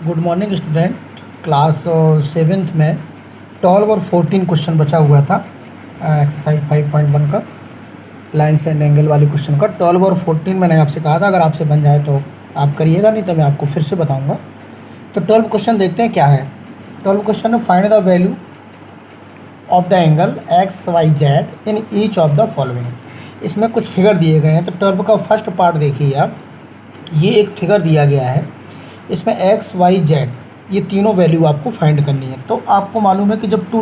Good morning student. Class seventh में 12 और 14 question बचा हुआ था एक्सरसाइज 5.1 का लाइन्स एंड एंगल वाली क्वेश्चन का। 12 और 14 मैंने आपसे कहा था अगर आपसे बन जाए तो आप करिएगा, नहीं तो मैं आपको फिर से बताऊंगा। तो 12 क्वेश्चन देखते हैं क्या है। 12 क्वेश्चन है find the value of the angle X Y Z in each of the following. इसमें कुछ फिगर दिए गए हैं। तो 12 का फर्स्ट पार्ट देखिए आप, ये एक फिगर दिया गया है, इसमें एक्स वाई जेड ये तीनों वैल्यू आपको फाइंड करनी है। तो आपको मालूम है कि जब टू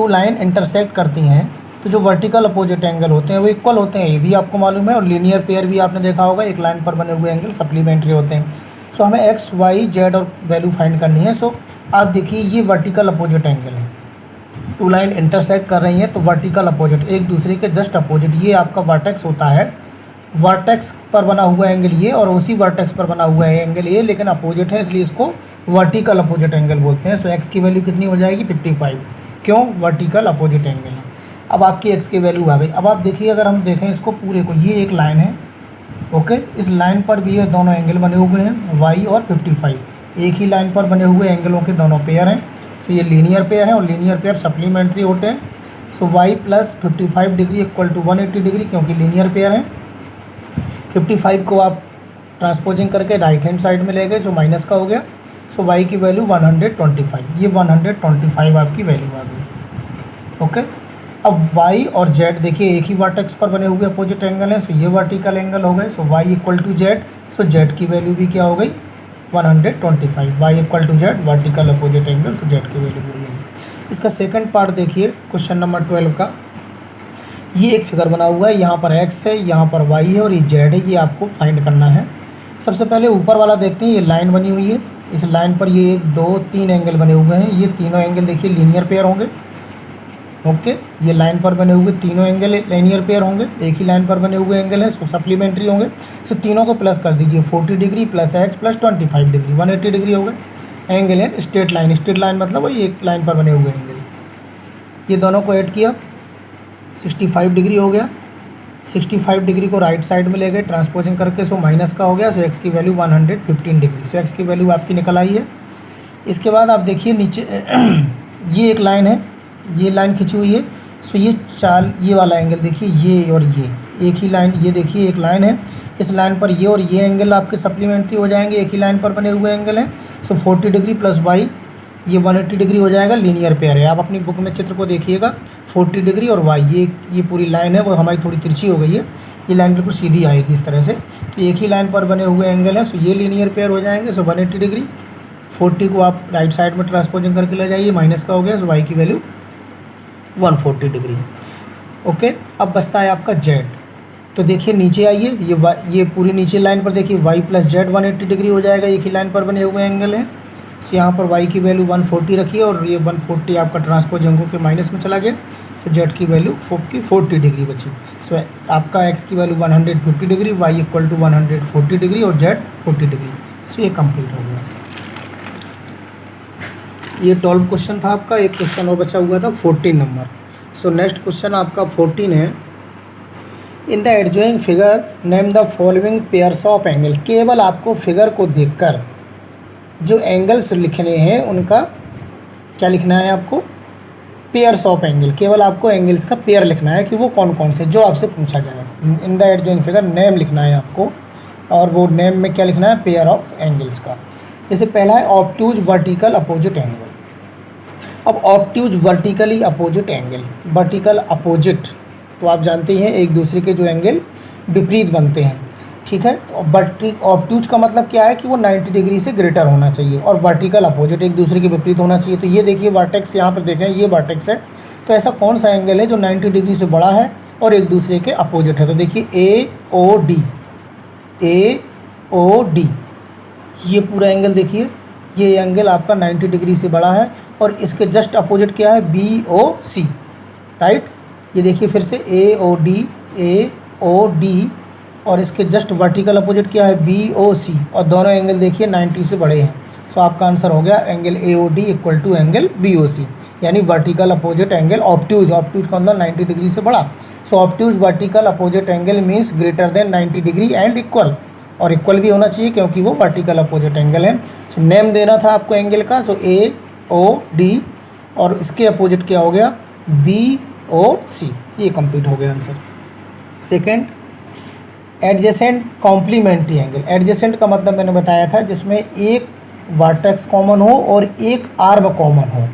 लाइन इंटरसेक्ट करती हैं तो जो वर्टिकल अपोजिट एंगल होते हैं वो इक्वल होते हैं, ये भी आपको मालूम है। और लीनियर पेयर भी आपने देखा होगा, एक लाइन पर बने हुए एंगल सप्लीमेंट्री होते हैं। सो हमें एक्स वाई जेड और वैल्यू फाइंड करनी है। सो आप देखिए ये वर्टिकल अपोजिट एंगल है, टू लाइन इंटरसेक्ट कर रही हैं तो वर्टिकल अपोजिट एक दूसरे के जस्ट अपोजिट, ये आपका वर्टेक्स होता है। वर्टेक्स पर बना हुआ एंगल ये और उसी वर्टेक्स पर बना हुआ है एंगल ये, लेकिन अपोजिट है इसलिए इसको वर्टिकल अपोजिट एंगल बोलते हैं। सो एक्स की वैल्यू कितनी हो जाएगी 55, क्यों वर्टिकल अपोजिट एंगल है। अब आपकी एक्स की वैल्यू आ गई। अब आप देखिए अगर हम देखें इसको पूरे को, ये एक लाइन है, ओके, इस लाइन पर भी ये दोनों एंगल बने हुए हैं वाई और 55, एक ही लाइन पर बने हुए एंगलों के दोनों पेयर हैं। सो ये लीनियर पेयर है और लीनियर पेयर सप्लीमेंट्री होते हैं। So Y plus 55 degree equal to 180 degree, क्योंकि लीनियर पेयर है। 55 को आप ट्रांसपोजिंग करके राइट हैंड साइड में ले गए, जो माइनस का हो गया। सो y की वैल्यू 125, ये 125 आपकी वैल्यू आ गई। ओके, अब y और z देखिए एक ही वर्टेक्स पर बने हुए अपोजिट एंगल हैं, सो ये वर्टिकल एंगल हो गए। So y equal to Z, so z की वैल्यू भी क्या हो गई 125, y equal to Z vertical opposite angle, so z की वैल्यू वही है। इसका सेकंड पार्ट देखिए क्वेश्चन नंबर 12 का, ये एक फिगर बना हुआ है, यहाँ पर x है, यहाँ पर y है और ये z है, ये आपको फाइंड करना है। सबसे पहले ऊपर वाला देखते हैं, ये लाइन बनी हुई है, इस लाइन पर ये 1 2 3 एंगल बने हुए हैं। ये तीनों एंगल देखिए लीनियर पेयर होंगे। ओके, ये लाइन पर बने हुए तीनों एंगल लीनियर पेयर होंगे, एक ही लाइन पर बने हुए एंगल हैं, सो सप्लीमेंट्री होंगे। सो तीनों को प्लस कर दीजिए, 40 degree plus x plus 25 degree 180 degree हो गए। एंगल है स्ट्रेट लाइन, स्ट्रेट लाइन मतलब वही एक लाइन पर बने हुए एंगल। ये दोनों को ऐड किया 65 डिग्री हो गया। 65 डिग्री को राइट साइड में ले गए ट्रांसपोजिंग करके, सो माइनस का हो गया। सो एक्स की वैल्यू 115 डिग्री, सो एक्स की वैल्यू आपकी निकल आई है। इसके बाद आप देखिए नीचे ये एक लाइन है, ये लाइन खिंची हुई है। सो ये वाला एंगल देखिए, ये और ये एक ही लाइन, ये देखिए एक लाइन है, इस लाइन पर ये और ये एंगल आपके सप्लीमेंट्री हो जाएंगे, एक ही लाइन पर बने हुए एंगल हैं। सो 40 डिग्री प्लस वाई ये 180 डिग्री हो जाएगा, लीनियर पेयर है। आप अपनी बुक में चित्र को देखिएगा, 40 डिग्री और वाई ये पूरी लाइन है वो हमारी थोड़ी तिरछी हो गई है, ये लाइन बिल्कुल सीधी आएगी इस तरह से। तो एक ही लाइन पर बने हुए एंगल है, सो ये लीनियर पेयर हो जाएंगे। सो 180 डिग्री, 40 को आप राइट साइड में ट्रांसपोजिंग करके ले जाइए, माइनस का हो गया। सो वाई की वैल्यू 140 डिग्री। ओके, अब बचता है आपका जेड। तो देखिए नीचे आइए, ये पूरी नीचे लाइन पर देखिए वाई प्लस जेड 180 डिग्री हो जाएगा, एक ही लाइन पर बने हुए एंगल हैं। सो यहाँ पर y की वैल्यू 140 रखिए और ये 140 आपका ट्रांसपोजिंग होकर माइनस में चला गया। सो z की वैल्यू 40 डिग्री बची। सो आपका x की value 150 degree, y equal to 140 degree और z 40 डिग्री। सो ये कंप्लीट हो गया। ये 12 क्वेश्चन था आपका, एक क्वेश्चन और बचा हुआ था 14 नंबर। सो नेक्स्ट क्वेश्चन आपका 14 है, in the adjoining figure name the following pairs of angle. केवल आपको फिगर को देखकर जो एंगल्स लिखने हैं उनका क्या लिखना है आपको, पेयर्स ऑफ एंगल। केवल आपको एंगल्स का पेयर लिखना है कि वो कौन कौन से, जो आपसे पूछा जाए। इन द एडजॉइंग फिगर नेम लिखना है आपको, और वो नेम में क्या लिखना है, पेयर ऑफ एंगल्स का। जैसे पहला है ऑब्ट्यूज वर्टिकल अपोजिट एंगल। अब obtuse vertically opposite angle, vertical opposite तो आप जानते हैं एक दूसरे के जो एंगल विपरीत बनते हैं, ठीक है। तो ऑब्ट्यूज का मतलब क्या है कि वो 90 डिग्री से ग्रेटर होना चाहिए, और वर्टिकल अपोजिट एक दूसरे के विपरीत होना चाहिए। तो ये देखिए वर्टेक्स, यहाँ पर देखें ये वर्टेक्स है, तो ऐसा कौन सा एंगल है जो 90 डिग्री से बड़ा है और एक दूसरे के अपोजिट है। तो देखिए AOD ये पूरा एंगल देखिए, ये एंगल आपका 90 डिग्री से बड़ा है, और इसके जस्ट अपोजिट क्या है BOC, राइट। ये देखिए फिर से AOD और इसके जस्ट वर्टिकल अपोजिट क्या है BOC, और दोनों एंगल देखिए 90 से बड़े हैं। सो आपका आंसर हो गया angle AOD equal to angle BOC, यानी वर्टिकल अपोजिट एंगल ऑब्ट्यूज का मतलब 90 डिग्री से बड़ा। So obtuse vertical opposite angle means greater than 90 degree and equal, और इक्वल भी होना चाहिए क्योंकि वो वर्टिकल अपोजिट एंगल है। सो नेम देना था आपको एंगल का, सो ए ओ डी, और इसके अपोजिट क्या हो गया, बी ओ सी। ये कंप्लीट हो गया answer. Second, adjacent complementary angle. Adjacent का मतलब मैंने बताया था जिसमें एक वर्टेक्स कॉमन हो और एक आर्म कॉमन हो,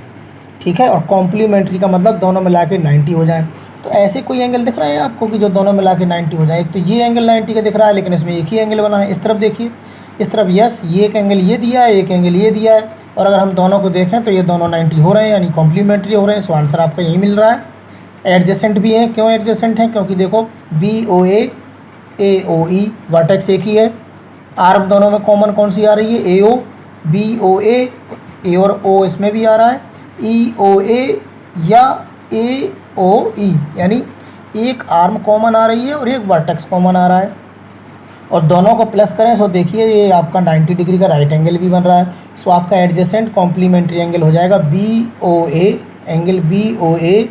ठीक है। और कॉम्प्लीमेंट्री का मतलब दोनों मिला के 90 हो जाए। तो ऐसे कोई एंगल दिख रहा है आपको कि जो दोनों मिला के 90 हो जाए। एक तो ये एंगल 90 का दिख रहा है लेकिन इसमें एक ही एंगल बना है। इस तरफ देखिए, इस तरफ यस, ये एक एंगल ये दिया है, एक एंगल ये दिया है, और अगर हम दोनों को देखें तो ये दोनों 90 हो रहे हैं, यानी कॉम्प्लीमेंट्री हो रहे हैं। सो आंसर आपका यही मिल रहा है। एडजेसेंट भी है, क्यों एडजेसेंट है, क्योंकि देखो बी ओ ए ओ ई वर्टेक्स एक ही है। आर्म दोनों में कॉमन कौन सी आ रही है, ए ओ, बी ओ ए और ओ इसमें भी आ रहा है, ई ओ ए या ए ओ ई, यानी एक आर्म कॉमन आ रही है और एक वर्टेक्स कॉमन आ रहा है, और दोनों को प्लस करें सो देखिए ये आपका 90 डिग्री का राइट एंगल भी बन रहा है। सो आपका एडजेसेंट कॉम्प्लीमेंट्री एंगल हो जाएगा B O A, angle B O A,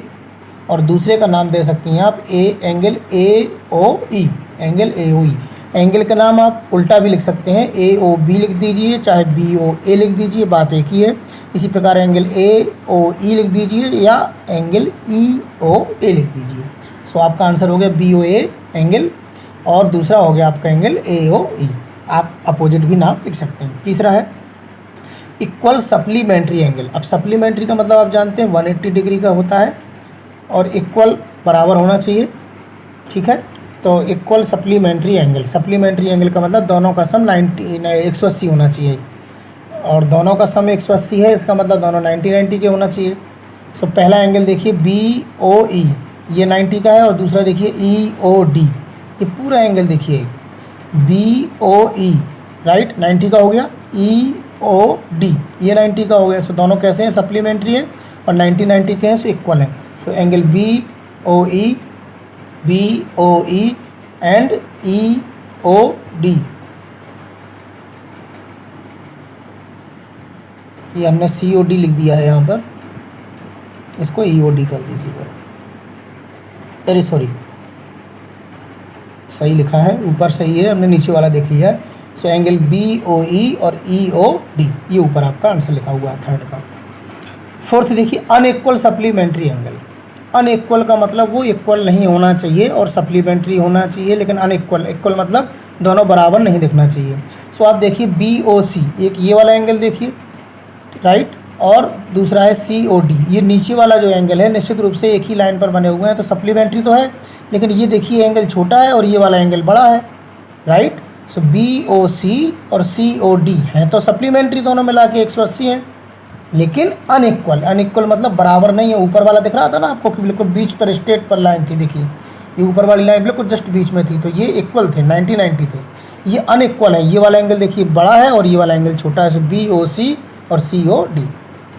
और दूसरे का नाम दे सकती हैं आप angle A O E, angle A O E. Angle का नाम आप उल्टा भी लिख सकते हैं, ए ओ बी लिख दीजिए, चाहे बी ओ ए लिख दीजिए, बात एक ही है। इसी प्रकार एंगल ए ओ ई लिख दीजिए या एंगल ई ओ ए लिख दीजिए। सो आपका आंसर हो गया बी ओ ए एंगल, और दूसरा हो गया आपका एंगल ए ओ ई। आप अपोजिट भी नाम लिख सकते हैं। तीसरा है इक्वल सप्लीमेंट्री एंगल। अब सप्लीमेंट्री का मतलब आप जानते हैं 180 डिग्री का होता है और इक्वल बराबर होना चाहिए, ठीक है। तो equal supplementary angle, supplementary angle का मतलब दोनों का सम 180 होना चाहिए, और दोनों का सम 180 है, इसका मतलब दोनों 90 के होना चाहिए। सो पहला एंगल देखिए बी ओ ई, ये 90 का है, और दूसरा देखिए ई ओ डी, ये पूरा एंगल देखिए बी ओ ई, राइट, 90 का हो गया, ई ओ डी ये 90 का हो गया। सो दोनों कैसे हैं, सप्लीमेंट्री है और 90 के हैं, सो इक्वल है। So angle B O E and E O D, ये हमने सी ओ डी लिख दिया है यहाँ पर, इसको ई ओ डी कर दीजिएगा। अरे सॉरी, सही लिखा है, ऊपर सही है, हमने नीचे वाला देख लिया है। सो एंगल बी ओ ई और ई ओ डी, ये ऊपर आपका आंसर लिखा हुआ है थर्ड का। फोर्थ देखिए अनइक्वल सप्लीमेंट्री एंगल। अनइक्वल का मतलब वो इक्वल नहीं होना चाहिए और सप्लीमेंट्री होना चाहिए, लेकिन अनइक्वल, इक्वल मतलब दोनों बराबर नहीं दिखना चाहिए। सो आप देखिए बी ओ सी, एक ये वाला एंगल देखिए, राइट, और दूसरा है सी ओ डी, ये नीचे वाला जो एंगल है निश्चित रूप से एक ही लाइन पर बने हुए हैं, तो सप्लीमेंट्री तो है, लेकिन ये देखिए एंगल छोटा है और ये वाला एंगल बड़ा है, राइट। सो बी ओ सी और सी ओ डी हैं तो सप्लीमेंट्री, दोनों मिला के 180 हैं, लेकिन अनइक्वल। अनइक्वल मतलब बराबर नहीं है। ऊपर वाला दिख रहा था ना आपको कि बिल्कुल बीच पर स्ट्रेट पर लाइन थी, देखिए ये ऊपर वाली लाइन बिल्कुल जस्ट बीच में थी, तो ये इक्वल थे, 90 थे। ये अनइक्वल है, ये वाला एंगल देखिए बड़ा है और ये वाला एंगल छोटा है। सो बी ओ सी और C O D,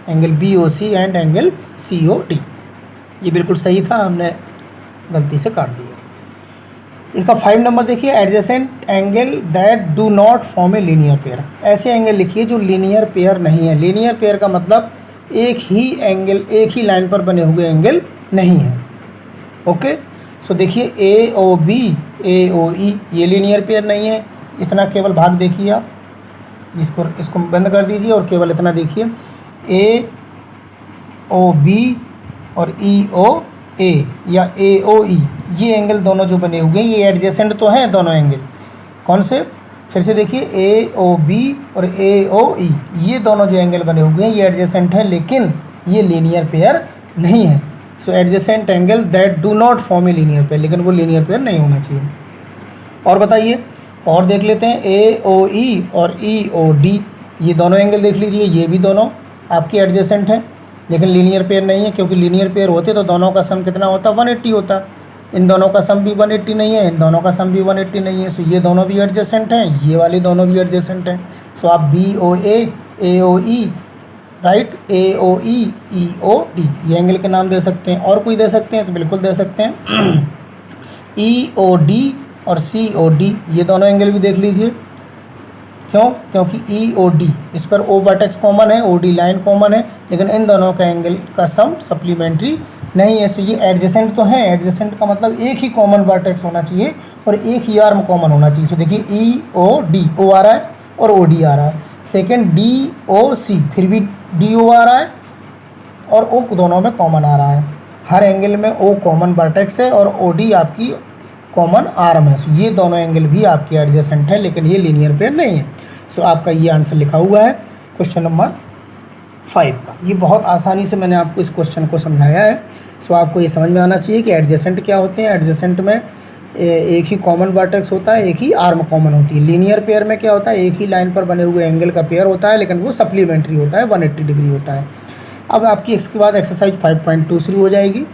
angle B O C and angle C O D, ये बिल्कुल सही था, हमने गलती से काट दिया। इसका 5 नंबर देखिए, adjacent angle that do not form a linear pair. ऐसे एंगल लिखिए जो लीनियर पेयर नहीं है। लीनियर पेयर का मतलब एक ही एंगल, एक ही लाइन पर बने हुए एंगल नहीं है, ओके। सो देखिए ए ओ बी, ए ओ ई, ये लीनियर पेयर नहीं है। इतना केवल भाग देखिए आप, इसको बंद कर दीजिए और केवल इतना देखिए, ए ओ बी और ई ओ ए या ए ओ ई, ये एंगल दोनों जो बने हुए हैं ये एडजेसेंट तो हैं दोनों एंगल। कौन से, फिर से देखिए ए ओ बी और ए ओ ई, ये दोनों जो एंगल बने हुए हैं ये एडजेसेंट हैं, लेकिन ये लीनियर पेयर नहीं है। So adjacent angle that do not form a linear pair, लेकिन वो लीनियर पेयर नहीं होना चाहिए। और बताइए, और देख लेते हैं, ए ओ ई और ई ओ डी, ये दोनों एंगल देख लीजिए, ये भी दोनों आपके एडजेसेंट हैं, लेकिन लीनियर पेयर नहीं है, क्योंकि लीनियर पेयर होते तो दोनों का सम कितना होता, 180 होता। इन दोनों का सम भी 180 नहीं है, इन दोनों का सम भी 180 नहीं है। सो ये दोनों भी एडजेसेंट हैं, ये वाले दोनों भी एडजेसेंट हैं। सो आप बी ओ ए ओ ई, राइट, ए ओ ई ओ डी, ये एंगल के नाम दे सकते हैं। और कोई दे सकते हैं तो बिल्कुल दे सकते हैं, ई ओ डी और सी ओ डी, ये दोनों एंगल भी देख लीजिए। क्यों, क्योंकि ई ओ डी, इस पर ओ वर्टेक्स कॉमन है, ओ डी लाइन कॉमन है, लेकिन इन दोनों का एंगल का सम सप्लीमेंट्री नहीं है, सो ये एडजेसेंट तो है, एडजेसेंट का मतलब एक ही कॉमन वर्टेक्स होना चाहिए और एक ही आर्म कॉमन होना चाहिए। सो देखिए ई ओ डी ओ आ रहा है और ओ डी आ रहा है। सेकेंड डी ओ सी, फिर भी डी ओ आ रहा है और ओ दोनों में कॉमन आ रहा है। हर एंगल में ओ कॉमन वर्टेक्स है और ओ डी आपकी कॉमन आर्म है। सो ये दोनों एंगल भी आपकी एडजेसेंट है, लेकिन ये लीनियर पेयर नहीं है। सो आपका ये आंसर लिखा हुआ है क्वेश्चन नंबर 5 का। ये बहुत आसानी से मैंने आपको इस क्वेश्चन को समझाया है। सो आपको ये समझ में आना चाहिए कि एडजेसेंट क्या होते हैं। एडजेसेंट में एक ही कॉमन वर्टेक्स होता है, एक ही आर्म कॉमन होती है। लीनियर पेयर में क्या होता है, एक ही लाइन पर बने हुए एंगल का पेयर होता है, लेकिन वो सप्लीमेंट्री होता है, 180 डिग्री होता है। अब आपकी इसके बाद एक्सरसाइज 5.2 शुरू हो जाएगी।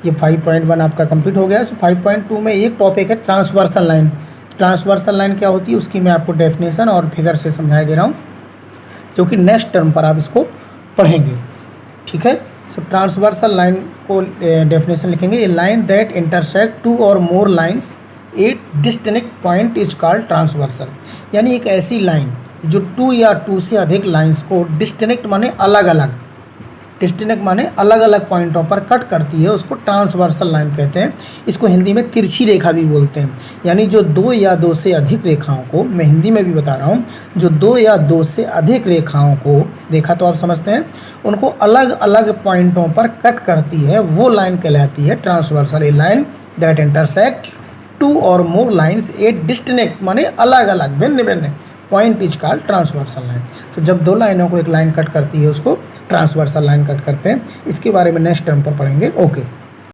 ये 5.1 आपका कंप्लीट हो गया। सो 5.2 में एक टॉपिक है ट्रांसवर्सल लाइन। ट्रांसवर्सल लाइन क्या होती है उसकी मैं आपको डेफिनेशन और फिगर से समझा दे रहा हूँ, जो कि नेक्स्ट टर्म पर आप इसको पढ़ेंगे, ठीक है। सो ट्रांसवर्सल लाइन को डेफिनेशन लिखेंगे, a line that intersect two or more lines at distinct point is called transversal. यानी एक ऐसी लाइन जो 2 या 2 से अधिक लाइंस को डिस्टिंक्ट माने अलग अलग, डिस्टिंक्ट माने अलग अलग पॉइंटों पर कट करती है, उसको ट्रांसवर्सल लाइन कहते हैं। इसको हिंदी में तिरछी रेखा भी बोलते हैं। यानी जो 2 या 2 से अधिक रेखाओं को, मैं हिंदी में भी बता रहा हूँ, जो 2 या 2 से अधिक रेखाओं को, रेखा तो आप समझते हैं, उनको अलग अलग पॉइंटों पर कट करती है, वो लाइन कहलाती है transversal. A line that intersects 2 और मोर लाइन्स एट डिस्टिंक्ट माने अलग अलग, भिन्न भिन्न point is called transversal line. तो जब 2 लाइनों को एक लाइन कट करती है उसको ट्रांसवर्सल लाइन कट करते हैं। इसके बारे में नेक्स्ट टर्म पर पढ़ेंगे। ओके।